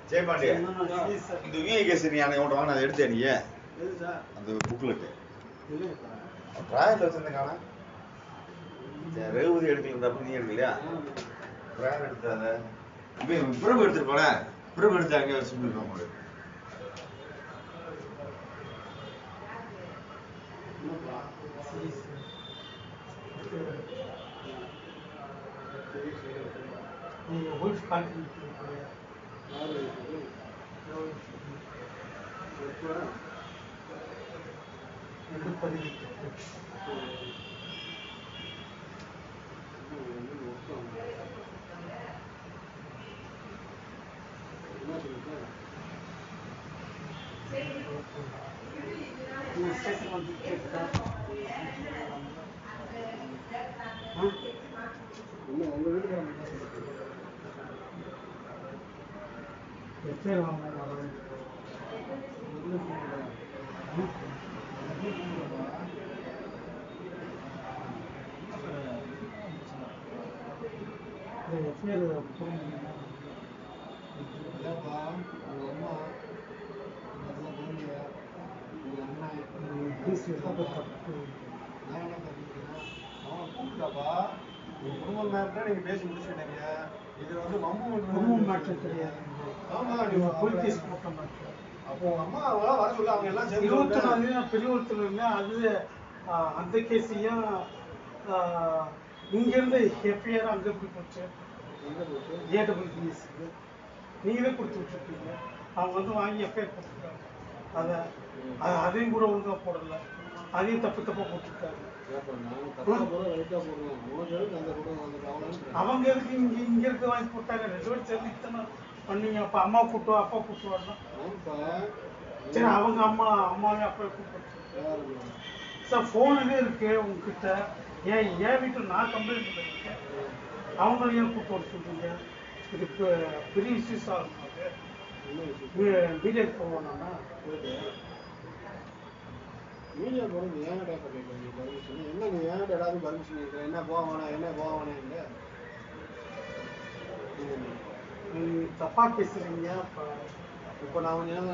ஜெயபாண்டியா இந்த விஐகேசி நீ அன்னைக்கு உன்ட்ட வாங்க அதை எடுத்தே நீ அந்த புக்லெட்டு ட்ராயரில் வச்சுருந்தேன் ரகுபதி எடுக்கல அப்படி நீ எடுக்கலையா ட்ராயர் எடுத்தாத பிரபு எடுத்துருப்பாள பிரபு எடுத்து அங்கே வச்சு உங்களுக்கு நீங்க பேசி முடிச்சுட்டீங்க. இது வந்து மாற்றம் கிடையாது. அப்போ அம்மா வர சொல்ல அவங்க எல்லாம் சேர்ந்து 21 பெரியவர்த்துல அது அந்த கேஸையும் இங்க இருந்து எஃப்ஐஆர் அங்க போய் போச்சு ஏடபிள்யூபிஎஸ்க்கு நீங்களே கொடுத்து விட்டுருக்கீங்க. அவங்க வந்து வாங்கி எஃப்ஐஆர் போட்டிருக்காங்க. அதையும் கூட ஒழுங்கா போடல, அதையும் தப்பு தப்பா போட்டிருக்காங்க. அவங்க எதுக்கு இங்க இருக்க வாங்கி போட்டாங்க? 2 பேரும் சேர்ந்து இத்தனை பண்ணீங்க. அப்ப அம்மா கூட்டுவா அப்பா கூட்டுவாருன்னா சரி, அவங்க அம்மாவே அப்பா கூப்பிட்டு சார் போனே இருக்கு உங்ககிட்ட. ஏன் வீட்டில் நான் கம்ப்ளைண்ட் பண்ணிருக்கேன், அவங்க ஏன் கூப்பிட்டு வர சொல்றீங்க? இது பெரிய இஷ்யூஸ் ஆகும். மீடியாவுக்கு போவானா? மீடியா போகிறது ஏன்டா பர்மிஷன்? என்ன நீ ஏன்டா ஏதாவது பர்மிஷன் இருக்கிற? என்ன போவானே இல்லை தப்பா பேசுறீங்க. இப்போ நான் கொஞ்சம்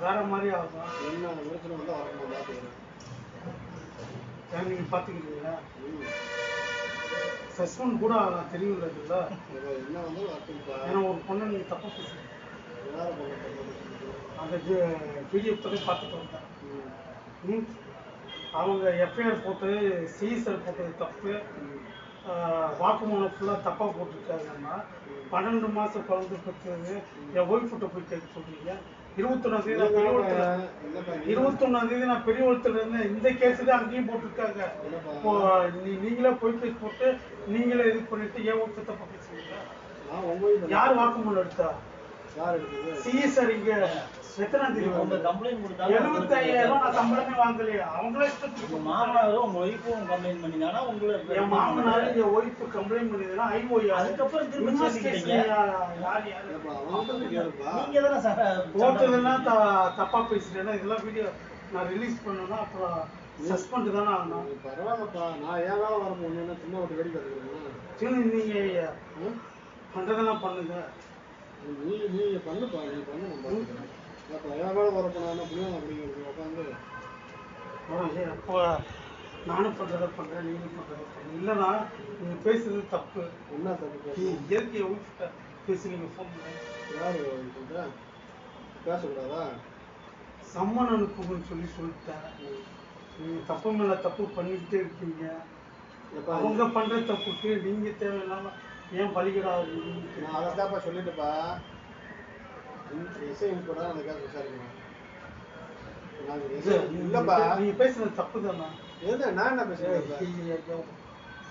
வேற மாதிரி ஆகும். என்ன பிரச்சனை வந்து வரணும் பார்த்துக்கிறேன். நீங்க பாத்துக்கிறீங்களா? சஸ்பெண்ட் கூட தெரியல இதுல என்ன வந்து ஏன்னா ஒரு பொண்ணு நீங்க தப்பா பேசுறீங்க. அந்த வீடியோ பற்றி பார்த்துட்டு வந்தேன். அவங்க எஃப்ஐஆர் போட்டு சிஎஸ்ஆர் போட்டது தப்பு, வாக்குமூலம் ஃபுல்லாக தப்பாக போட்டிருக்காங்கன்னா 12 மாதம் குழந்தை பெற்றது என் ஒய்ஃப்கிட்ட போய் கேட்க சொல்றீங்க. 21 நான் பெரிய ஒருத்தர் இருந்தேன். இந்த கேஸ் தான் அங்கேயும் போட்டிருக்காங்க. இப்போ நீங்களே போய் கேஸ் போட்டு நீங்களே இது பண்ணிட்டு ஏன் ஒய்ஃப் தப்பா பேசுறீங்க? யார் வாக்குமூலம் எடுத்தா? சிஎஸ்ஆர் இங்க எத்தனாம் தேதி 75,000 நான் சம்பளமே வாங்கலையா? அவங்களே இஷ்டத்துக்கு மாமனாரும் உங்க ஒய்ஃபும் கம்ப்ளைண்ட் பண்ணினானா உங்களுக்கு என் மாமனார் என் ஒய்ஃப் கம்ப்ளைண்ட் பண்ணினா ஐஓஐ அதுக்கப்புறம் திரும்ப சேர்த்துக்கிட்டீங்க. நீங்க தானே சார் போட்டதெல்லாம் தப்பா பேசுறேன்னா இதெல்லாம் வீடியோ நான் ரிலீஸ் பண்ணேன்னா அப்புறம் சஸ்பெண்ட் தானே ஆகணும். பரவாயில்லப்பா, நான் ஏன் வேலை வர போகணும்? சின்ன ஒரு வெடி கற்றுக்கணும். நீங்க பண்றதெல்லாம் பண்ணுங்க. நீ பண்ணுப்பா, நீ பண்ணு. அப்போ நானும் பண்றதை பண்றேன், நீங்களும் பண்றதை பண்ணுங்க. இல்லைன்னா நீங்க பேசுறது தப்பு. என்ன தப்பு? இயற்கையை ஊட்ட பேசுறீங்க. ஃபோன் யாரு பேசக்கூடாதா? சம்மன் அனுப்புங்கன்னு சொல்லிட்டேன். நீங்க தப்பு மேல தப்பு பண்ணிக்கிட்டே இருக்கீங்க. அவங்க பண்ற தப்புக்கு நீங்க தேவையில்லாம ஏன் பலிகடாது? நான் அதை தான்ப்பா சொல்லிட்டுப்பா. நீங்க பேசுறது தப்பு தானே. நான் என்ன பேசுறேன்?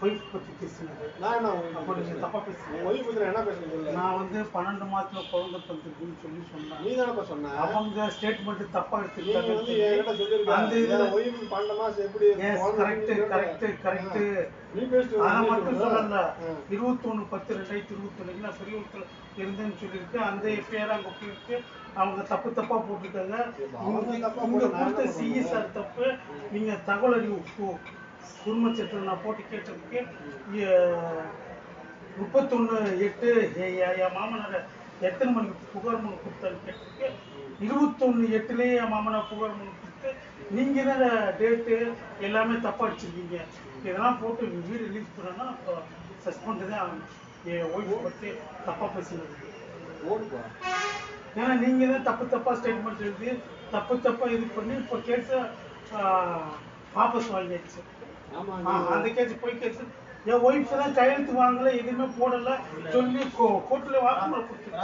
ஒய்ஃப் பத்தி பேசுனது நான் என்ன அப்போ நீங்க தப்பா பேசுறீங்க. ஒய்ஃப் பத்தி என்ன பேசுறீங்க? நான் வந்து 12 மாசத்துல குழந்தை பிறந்திருக்குன்னு சொல்லி சொன்னேன். நீ தானப்பா சொன்ன. அவங்க ஸ்டேட்மெண்ட் தப்பா நீங்க எடுத்துக்கிட்டாங்க. வந்து என்கிட்ட சொல்லிருக்காங்க ஒய்ஃப் 12 மாசம் எப்படி கரெக்ட் நீ பேசிட்டு அதை மட்டும் சொல்லல. 21/10/2021 நான் பெரியவத்துல இருந்தேன்னு சொல்லியிருக்கு. அந்த எஃப்ஐஆர் அங்க போயிருக்கு. அவங்க தப்பா போட்டுருக்காங்க. இங்க கொடுத்த சிஎஸ்ஆர் தப்பு. நீங்க தகவல் அறிவு குடும்ப சட்டம் நான் போட்டு கேட்டதுக்கு 31/8 என் மாமனார் எத்தனை மணிக்கு புகார் மனு கொடுத்தான்னு கேட்டதுக்கு 21/8 என் மாமனார் புகார் மனு கொடுத்து நீங்க தான் டேட்டு எல்லாமே தப்பா அடிச்சிருக்கீங்க. இதெல்லாம் போட்டு வீடு ரிலீஸ் பண்ணனா இப்போ சஸ்பெண்ட் தான் ஆகும். என் ஒய்ஃப் பற்றி தப்பா பேசுனது. ஏன்னா நீங்க தான் தப்பா ஸ்டேட்மெண்ட் எழுதி தப்பா இது பண்ணி இப்போ கேஸ வாபஸ் வாங்கிடுச்சு. அந்த கேஸ் போய் கேஸ் என் ஒய்ஃப் தான் கையெழுத்து வாங்கல, எதுவுமே போடல சொல்லி கோர்ட்ல வாக்குமூலம் கொடுத்துருச்சு.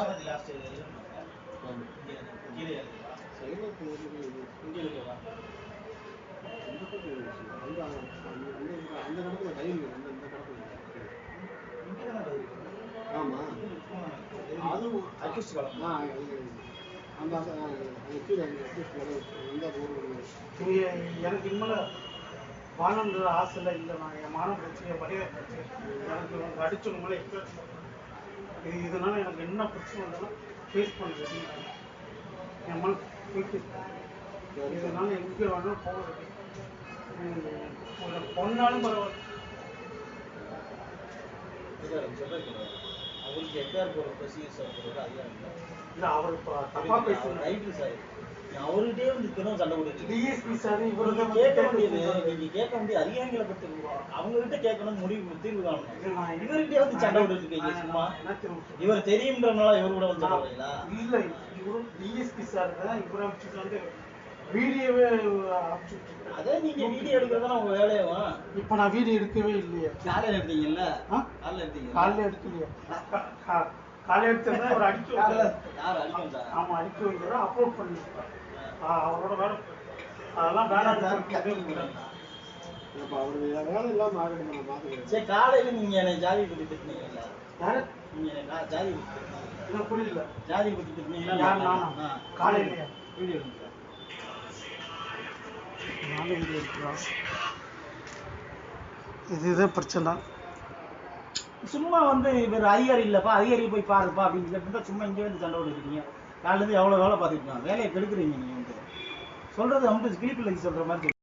ஆமா அதுவும் எனக்கு இனிமேல வாழன்ற ஆசைல இல்லை. நான் என் மானம் பிரச்சனை மரியாதை பிரச்சனை எனக்கு அவங்க அடிச்சவங்களே இதனால எனக்கு என்ன பிரச்சனை வந்தாலும் ஃபேஸ் பண்ணுறது என் மன போயிட்டு இதனால எங்கே வேணாலும் போகிறது. பொண்ணாலும் பரவாயில்ல. அவருக்கு எஃப்ஐஆர் போடுறது சிஎஸ்ஆர் போடுறது அதிகம் இல்லை அவர் தப்பா பேசுறாரு. Right sir. அவர்கிட்டே வந்து தினம் சண்டை போடுறது. டிஎஸ்பி சார் இவருக்கு கேட்க வேண்டியது நீங்க கேட்க வேண்டிய அதிகாரிகளை பற்றி அவங்க கிட்ட கேட்கணும், முடிவு தீர்வு காணணும். இவர்கிட்டே வந்து சண்டை போட்டுருக்கீங்க சும்மா. இவர் தெரியும்ன்றனால இவர் கூட வந்து சண்டை போடுறீங்களா? இல்லை இவரும் டிஎஸ்பி சார் தான் இவரை வச்சுட்டு வந்து வீடியோவே அனுப்பிச்சுட்டு. அதே நீங்க வீடியோ எடுக்கிறதா உங்க வேலையவா? இப்போ நான் வீடியோ எடுக்கவே இல்லையே. காலையில் எடுத்தீங்கல்ல? காலையில் எடுக்கலையா? காலையில் எடுத்தா அவர் அடிக்க யார் அடிக்கும் சார்? ஆமா அடிக்க வைக்கிறோம் அப்லோட் பண்ணிருக்கேன். அவரோட வேலை அதெல்லாம் வேணாம். சரி காலையில நீங்க என்னை ஜாதி பத்தி திட்டினீங்கல்ல? யாரு? நீங்க என்ன ஜாதி பத்தி திட்டினீங்க? புரியல. ஜாதி பத்தி திட்டினீங்களா? நானா? காலையில வீடியோ எடுக்கிறேன். நானும் வீடியோ எடுக்கிறோம். இதுதான் பிரச்சனை. சும்மா வந்து இவர் அதிகாரி இல்லப்பா, அதிகாரி போய் பாருப்பா அப்படின்னு கேட்டுருந்தா சும்மா இங்கே வந்து சண்டை போட்டுருக்கீங்க. காலையிலேருந்து எவ்வளோ வேலை பார்த்துருக்கீங்க, வேலையை கெடுக்குறீங்க. நீங்கள் வந்து சொல்கிறது வந்து கிளிப்பிள்ளைக்கு சொல்கிற மாதிரி.